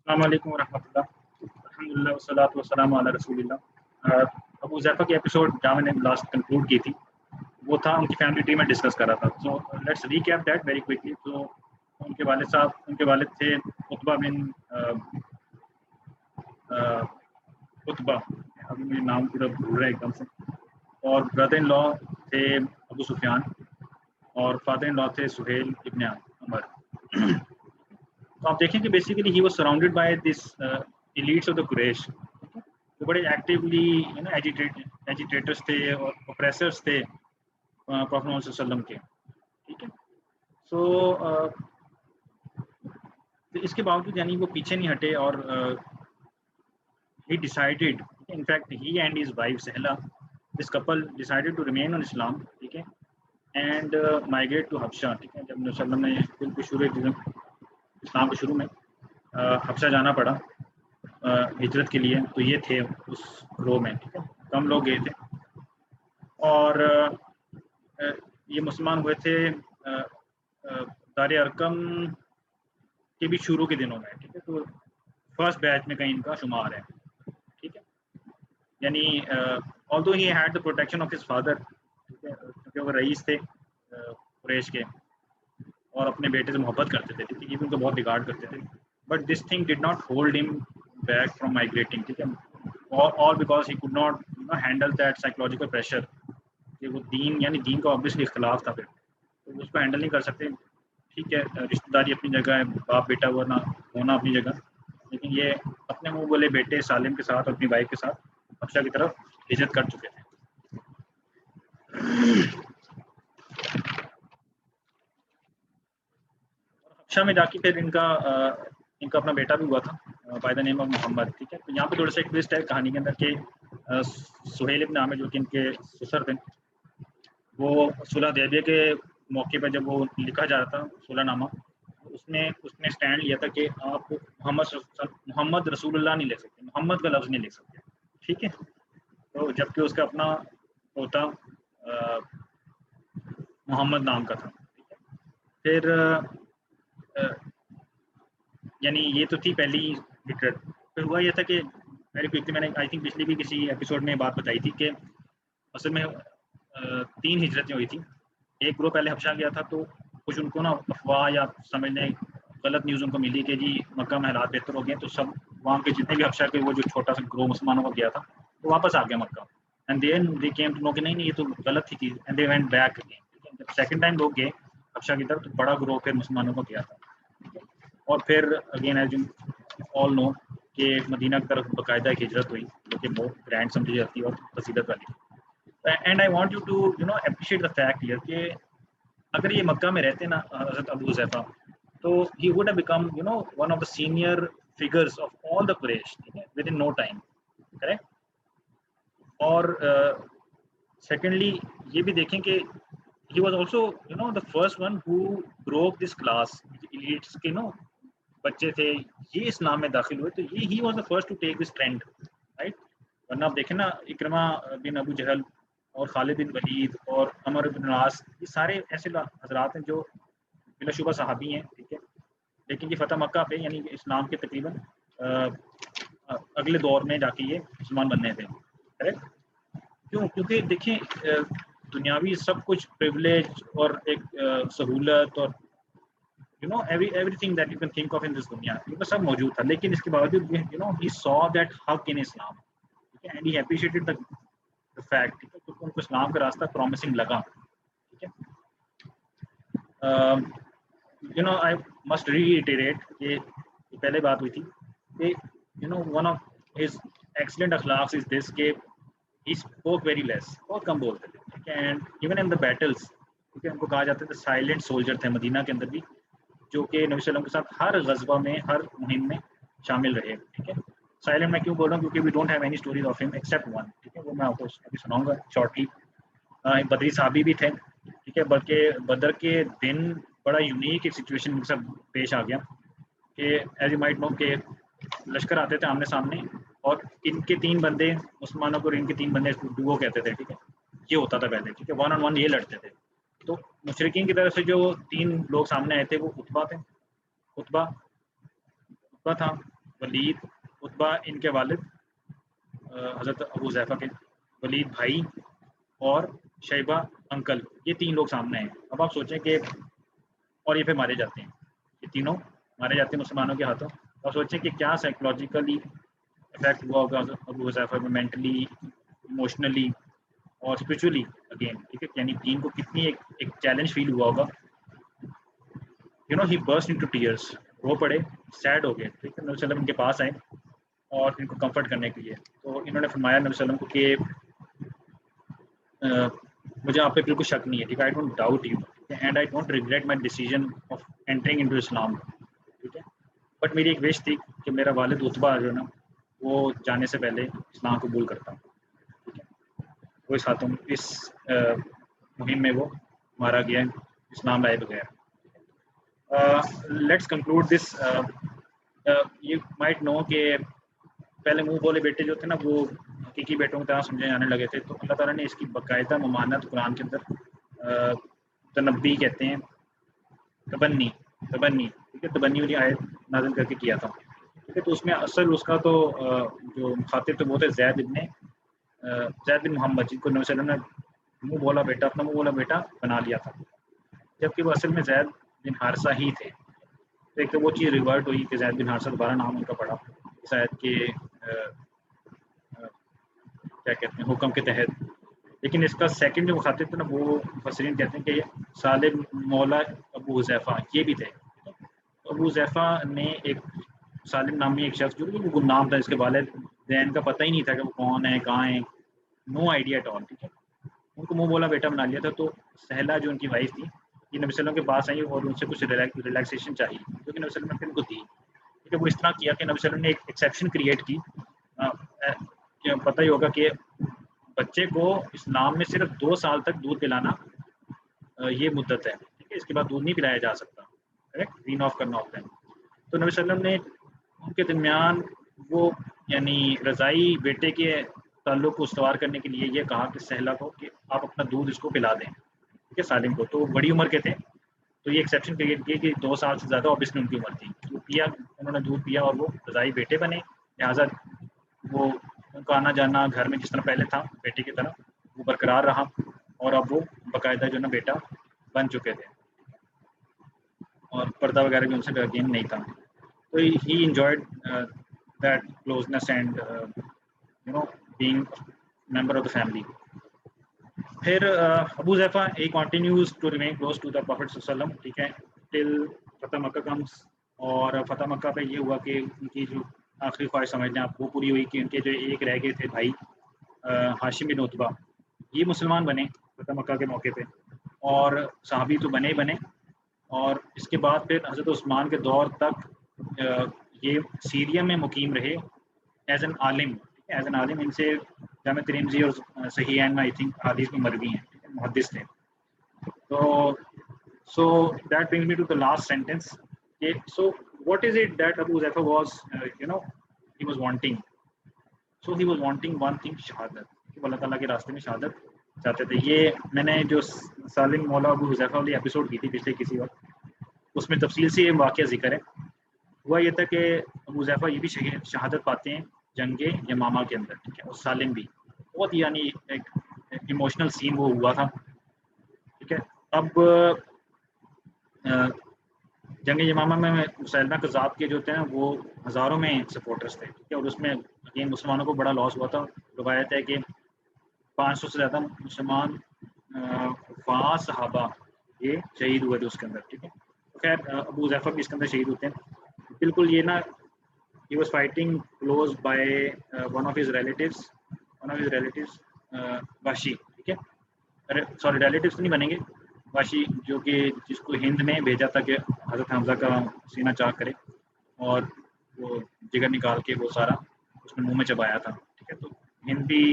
السلام علیکم ورحمۃ اللہ. الحمد للہ والصلاۃ والسلام علی رسول اللہ. ابو حذیفہ کی ایپیسوڈ جہاں میں نے لاسٹ کنکلوڈ کی تھی وہ تھا ان کی فیملی ٹری میں ڈسکس کر رہا تھا. So let's recap that very quickly. تو ان کے والد صاحب ان کے والد تھے عتبہ بن عتبہ, ابھی مجھے نام پورا بھول رہا ہے ایک دم سے, اور بردر ان لا تھے ابو سفیان, اور فادر ان لا تھے سہیل ابن عمر. تو آپ دیکھیں کہ basically he was surrounded by this elites of the Quraysh. وہ بڑے ایکٹیولی ایجیٹیٹرس تھے اور اوپریسرس تھے پروفیٹ محمد صلی اللہ علیہ وسلم کے. ٹھیک ہے. سو اس کے باوجود یعنی وہ پیچھے نہیں ہٹے, اور he decided, in fact he and his wife Sahla, this couple decided to remain on Islam. ٹھیک ہے, and migrate to Habsha. ٹھیک ہے, جب نبی صلی اللہ علیہ وسلم نے بالکل شروع اسلام کے شروع میں حبشہ جانا پڑا ہجرت کے لیے, تو یہ تھے اس گروہ میں. ٹھیک ہے, کم لوگ گئے تھے, اور یہ مسلمان ہوئے تھے دار ارقم کے بھی شروع کے دنوں میں. ٹھیک ہے, تو فرسٹ بیچ میں کہیں ان کا شمار ہے. ٹھیک ہے, یعنی although he had the protection of his father, کیونکہ وہ رئیس تھے قریش کے اور اپنے بیٹے سے محبت کرتے تھے, ٹھیک ہے, ان کو بہت ریگارڈ کرتے تھے, but this thing did not hold ہم بیک فرام مائگریٹنگ. ٹھیک ہے, all because he could not handle that psychological pressure کہ وہ دین یعنی دین کا obviously اختلاف تھا, پھر تو اس کو ہینڈل نہیں کر سکتے. ٹھیک ہے, رشتہ داری اپنی جگہ ہے, باپ بیٹا ہونا اپنی جگہ, لیکن یہ اپنے منہ بولے بیٹے سالم کے ساتھ اپنی وائف کے ساتھ حبشہ کی طرف ہجرت کر چکے تھے. حبشہ میں جا کے پھر ان کا اپنا بیٹا بھی ہوا تھا بائی دا نیم آف محمد. ٹھیک ہے, تو یہاں پہ تھوڑا سا ایک ٹوسٹ ہے کہانی کے اندر کہ سہیل ابن عامر جو کہ ان کے سسر تھے, وہ صلح حدیبیہ کے موقع پہ جب وہ لکھا جا رہا تھا صلح نامہ, اس نے اسٹینڈ لیا تھا کہ آپ محمد رسول اللہ نہیں لے سکتے, محمد کا لفظ نہیں لکھ سکتے. ٹھیک ہے, تو جبکہ اس کا اپنا ہوتا محمد نام کا تھا. پھر یعنی یہ تو تھی پہلی فکر. پھر ہوا یہ تھا کہ میری کوئکلی میں نے آئی تھنک پچھلی بھی کسی ایپیسوڈ میں بات بتائی تھی کہ اصل میں 3 ہجرتیں ہوئی تھیں. ایک گروہ پہلے حبشہ گیا تھا, تو کچھ ان کو نا افواہ یا سمجھنے غلط نیوز ان کو ملی کہ جی مکہ میں حالات بہتر ہو گئے, تو سب وہاں کے جتنے بھی حبشہ کے وہ جو چھوٹا سا گروہ مسلمانوں کا گیا تھا تو واپس آ گیا مکہ. And then they came to know کہ نہیں یہ تو غلط تھی چیز, and they went back again. جب سیکنڈ ٹائم لوگ گئے حبشہ کی طرف تو بڑا گروہ پھر مسلمانوں کا گیا تھا. اور پھر اگین ایز یو آل نو کہ مدینہ کی طرف باقاعدہ ایک ہجرت ہوئی جو کہ بہت گرینڈ سمجھی جاتی ہے اور فصیلت والی. And I want you to appreciate the fact here کہ اگر یہ مکہ میں رہتے نا حضرت ابو حذیفہ, تو he would have become one of the senior figures of all the Quraysh. ٹھیک ہے, within no time. Correct. اور سیکنڈلی یہ بھی دیکھیں کہ he was also the first one who broke this class. elites کے بچے تھے یہ اسلام میں داخل ہوئے, تو یہ he was the first to take this trend, right. ورنہ آپ دیکھیں نا اکرمہ بن ابو جہل اور خالد بن ولید اور عمر بن العاص, یہ سارے ایسے حضرات ہیں جو بلا شبہ صحابی ہیں. ٹھیک ہے, لیکن یہ فتح مکہ پہ یعنی اسلام کے تقریباً اگلے دور میں جا کے یہ مسلمان بننے تھے. کریکٹ. کیوں؟ کیونکہ دیکھیں دنیاوی سب کچھ پریولیج اور ایک سہولت اور everything that you can think of in this دنیا سب موجود تھا, لیکن اس کے باوجود ہی سو دیٹ حق ان اسلام. ٹھیک ہے, and he appreciated the fact. ٹھیک ہے, کیونکہ ان کو اسلام کا راستہ پرومسنگ لگا. ٹھیک ہے, آئی مسٹ ریٹریٹ کہ پہلے بات ہوئی تھی کہ ون آف ہز ایکسلنٹ اخلاق از دس کہ he spoke very less, بہت کم بولتے تھے. ٹھیک ہے, and even in the battles, ٹھیک ہے, ان کو کہا جاتا تھا سائلنٹ سولجر تھے مدینہ کے اندر بھی, جو کہ نبی صلی اللہ علیہ وسلم کے ساتھ ہر غزوہ میں ہر مہم میں شامل رہے. ٹھیک ہے, سائلنٹ میں کیوں بول رہا ہوں کیونکہ we don't have any stories of ہم ایکسیپٹ ون. ٹھیک ہے, وہ میں آپ کو ابھی سناؤں گا شارٹلی. بدری صحابی بھی تھے. ٹھیک ہے, بلکہ بدر کے دن بڑا یونیک ایک سچویشن ان کے ساتھ پیش آ گیا کہ ایز یو مائٹ نو کہ لشکر آتے تھے آمنے سامنے, اور ان کے 3 بندے مسلمانوں کو اور ان کے 3 بندے ڈوو کہتے تھے. ٹھیک ہے, یہ ہوتا تھا پہلے. ٹھیک ہے, 1 on 1 یہ لڑتے تھے. تو مشرکین کی طرف سے جو 3 لوگ سامنے آئے تھے وہ عتبہ تھے. عتبہ تھا, ولید عتبہ ان کے والد حضرت ابو حذیفہ کے، ولید بھائی، اور شیبہ انکل، یہ 3 لوگ سامنے ہیں. اب آپ سوچیں کہ اور یہ پھر مارے جاتے ہیں، یہ تینوں مارے جاتے ہیں مسلمانوں کے ہاتھوں. اب سوچیں کہ کیا سائیکولوجیکلی افیکٹ ہوا ہوگا ابو حذیفہ میں، مینٹلی، ایموشنلی اور اسپرچولی اگین. ٹھیک ہے، یعنی دین کو کتنی ایک چیلنج فیل ہوا ہوگا. ہی برسٹ انٹو ٹیئرس، رو پڑے، سیڈ ہو گئے. ٹھیک ہے، نبی صلی اللہ علیہ وسلم ان کے پاس آئے اور ان کو کمفرٹ کرنے کے لیے. تو انہوں نے فرمایا نبی صلی اللہ علیہ وسلم کو کہ مجھے آپ پہ بالکل شک نہیں ہے. ٹھیک ہے، I don't doubt you and I don't regret my decision of entering into Islam. ٹھیک ہے، بٹ میری ایک وش تھی کہ میرا والد عتبہ جو ہے نا وہ جانے سے پہلے اسلام قبول کرتا. ٹھیک ہے، وہ اس ہاتھوں اس مہم میں وہ مارا گیا اسلام لائے بغیر. Let's conclude this. You might know کہ پہلے منہ بولے بیٹے جو تھے نا وہ حقیقی بیٹوں کی طرح سمجھے جانے لگے تھے. تو اللہ تعالیٰ نے اس کی باقاعدہ ممانعت قرآن کے اندر تنبی کہتے ہیں، تبنی. ٹھیک ہے، تبنی والی آیت نازل کر کے کیا تھا. ٹھیک ہے، تو اس میں اصل اس کا تو جو مخاطب تھے وہ تھے زید بن محمد، جن کو نبی صلی اللہ علیہ وسلم نے منہ بولا بیٹا، اپنا منہ بولا بیٹا بنا لیا تھا، جبکہ وہ اصل میں زید بن حارثہ ہی تھے. تو ایک تو وہ چیز ریورٹ ہوئی کہ زید بن حارثہ دوبارہ نام ان کا پڑا اس آیت کے کیا کہتے ہیں حکم کے تحت. لیکن اس کا سیکنڈ جو مخاطب تھا نا وہ مفسرین کہتے ہیں کہ سالم مولا ابو حذیفہ یہ بھی تھے. ابو حذیفہ نے ایک سالم نامی ایک شخص جو وہ گمنام تھا، اس کے والدین کا پتہ ہی نہیں تھا کہ وہ کون ہے، کہاں ہیں، نو آئیڈیا ایٹ آل. ٹھیک ہے، ان کو منہ بولا بیٹا بنا لیا تھا. تو سہلا جو ان کی وائف تھی یہ نبی صلی اللہ علیہ وسلم کے پاس آئی اور ان سے کچھ ریلیکسیشن چاہیے کیونکہ نبی صلی اللہ علیہ وسلم نے ان کو دی. ٹھیک ہے، وہ اس طرح کیا کہ نبی صلی اللہ علیہ وسلم نے ایک ایکسیپشن کریٹ کی. پتہ ہی ہوگا کہ بچے کو اسلام میں صرف 2 سال تک دودھ پلانا یہ مدت ہے. ٹھیک ہے، اس کے بعد دودھ نہیں پلایا جا سکتا، کریکٹ، وین آف کرنا ہوتا ہے. تو نبی صلی اللہ علیہ وسلم نے ان کے درمیان وہ یعنی رضائی بیٹے کے تعلق کو استوار کرنے کے لیے یہ کہا کہ سہلا کو کہ آپ اپنا دودھ اس کو پلا دیں. ٹھیک ہے، سالم کو. تو وہ بڑی عمر کے تھے تو یہ ایکسیپشن کریٹ کی کہ 2 سال سے زیادہ اوبیسلی ان کی عمر تھی. وہ پیا، انہوں نے دودھ پیا اور وہ رضائی بیٹے بنے. لہٰذا وہ ان کا آنا جانا گھر میں جس طرح پہلے تھا بیٹے کی طرح وہ برقرار رہا اور اب وہ باقاعدہ جو ہے نا بیٹا بن چکے تھے اور پردہ وغیرہ بھی ان سے اگین نہیں تھا. تو he enjoyed that closeness and being member of the family. پھر Abu Hudhayfa he continues to remain close to the prophet صلی اللہ علیہ وسلم. ٹھیک ہے، ٹل فتح مکہ کمس. اور فتح مکہ پہ یہ ہوا کہ ان کی جو آخری خواہش سمجھتے ہیں آپ وہ پوری ہوئی کہ ان کے جو ایک رہ گئے تھے بھائی ہاشم بن عتبہ یہ مسلمان بنے فتح مکہ کے موقع پہ اور صحابی تو بنے ہی بنے. اور اس کے بعد پھر حضرت عثمان کے دور تک یہ سیریا میں مقیم رہے ایز این عالم. ایز این عالم ان سے جامع ترمذی اور صحیحین میں آئی تھنک حدیث میں مروی ہیں، محدث تھے. تو so that brings me to the last sentence. So what is it that Abu Huzaifa was he was wanting? So he was wanting one thing, شہادت. کہ اللہ تعالیٰ کے راستے میں شہادت چاہتے تھے. یہ میں نے جو سالم مولا ابو حذیفہ والی ایپیسوڈ کی تھی پچھلے کسی وقت اس میں تفصیل سے یہ واقعہ ذکر ہے. ہوا یہ تھا کہ ابو حذیفہ یہ بھی شہادت پاتے ہیں جنگ یمامہ کے اندر. ٹھیک ہے، اور سالم بھی بہت یعنی ایک ایموشنل سین وہ ہوا تھا. ٹھیک ہے، اب جنگ یمامہ میں مسیلمہ کذاب کے جو تھے وہ ہزاروں میں سپورٹرز تھے. ٹھیک ہے، اور اس میں اگین مسلمانوں کو بڑا لاس ہوا تھا. روایت ہے کہ 500 سے زیادہ مسلمان صحابہ یہ شہید ہوئے تھے اس کے اندر. ٹھیک ہے، خیر ابو حذیفہ بھی اس کے اندر شہید ہوتے ہیں. بالکل یہ نا he was fighting close by one of his relatives Vashi. ٹھیک ہے، سوری ریلیٹیوز تو نہیں بنیں گے، واشی جو کہ جس کو ہند میں بھیجا تھا کہ حضرت حمزہ کا سینہ چاک کرے اور وہ جگر نکال کے وہ سارا اس نے منہ میں چبایا تھا. ٹھیک ہے، تو ہند بھی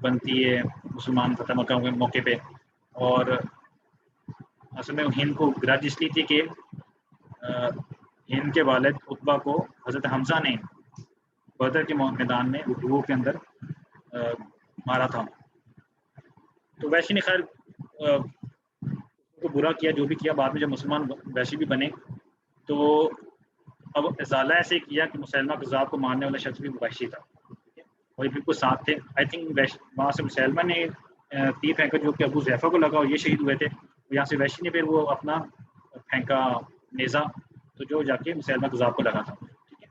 بنتی ہے مسلمان فتح مکہ کے موقع پہ. اور اصل میں ہند کو گرج اس لیے تھی کہ ہند کے والد عتبہ کو حضرت حمزہ نے بدر کے میدان میں اردو کے اندر مارا تھا. تو ویشی نے خیر کو برا کیا جو بھی کیا. بعد میں جب مسلمان ویشی بھی بنے تو اب ازالہ ایسے کیا کہ مسلمہ کذاب کو مارنے والا شخص بھی وحشی تھا، وہی بالکل ساتھ تھے. آئی تھنک وہاں سے مسلمہ نے تیر پھینکا جو کہ ابو ظیفہ کو لگا اور یہ شہید ہوئے تھے. یہاں سے وحشی نے پھر وہ اپنا پھینکا نیزا تو جو جا کے مسلمہ کذاب کو لگا تھا. ٹھیک ہے،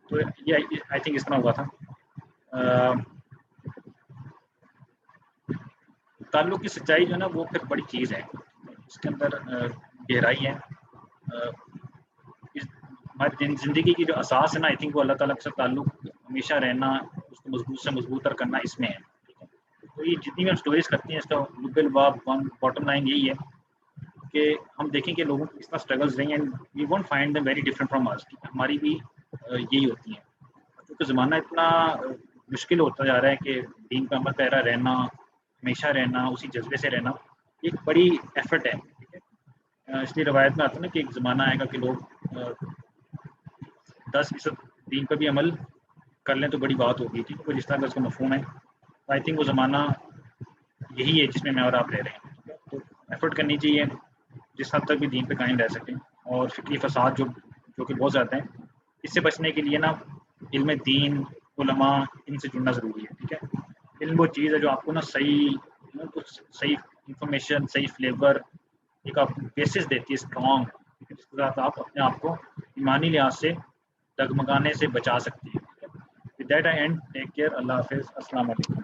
تو یہ آئی تھنک اس طرح ہوا تھا. تعلق کی سچائی جو ہے نا وہ پھر بڑی چیز ہے، اس کے اندر گہرائی ہے. ہماری زندگی کی جو اساس ہے نا، آئی تھنک وہ اللہ تعالیٰ کے ساتھ تعلق ہمیشہ رہنا، اس کو مضبوط سے مضبوط تر کرنا اس میں ہے. تو یہ جتنی بھی ہم اسٹوریز کرتے ہیں اس کا لبل باب باٹم لائن یہی ہے کہ ہم دیکھیں کہ لوگوں کی کس طرح اسٹرگلز رہی ہیں. We won't find them very different from us, ہماری بھی یہی ہوتی ہیں. کیونکہ زمانہ اتنا مشکل ہوتا جا رہا ہے کہ دین پہ عمل پیرا رہنا، ہمیشہ رہنا، اسی جذبے سے رہنا ایک بڑی ایفرٹ ہے. ٹھیک ہے، اس لیے روایت میں آتا ہے نا کہ ایک زمانہ آئے گا کہ لوگ 10% دین پہ بھی عمل کر لیں تو بڑی بات ہوگی. ٹھیک ہے، جس طرح کا اس کا مفہوم ہے. آئی تھنک وہ زمانہ یہی ہے جس میں اور آپ رہ رہے ہیں. تو ایفرٹ کرنی چاہیے جس حد تک بھی دین پہ قائم رہ سکیں. اور فکری فساد جو کہ بہت زیادہ ہیں، اس سے بچنے کے لیے نا علم دین، علماء، ان سے جڑنا ضروری ہے. ٹھیک ہے، علم وہ چیز ہے جو آپ کو نا صحیح کچھ صحیح انفارمیشن، صحیح فلیور، ایک آپ بیسس دیتی ہے اسٹرانگ، جس کے ساتھ آپ اپنے آپ کو ایمانی لحاظ سے ڈگمگانے سے بچا سکتی ہے. With that I end, take care, اللہ حافظ، السلام علیکم.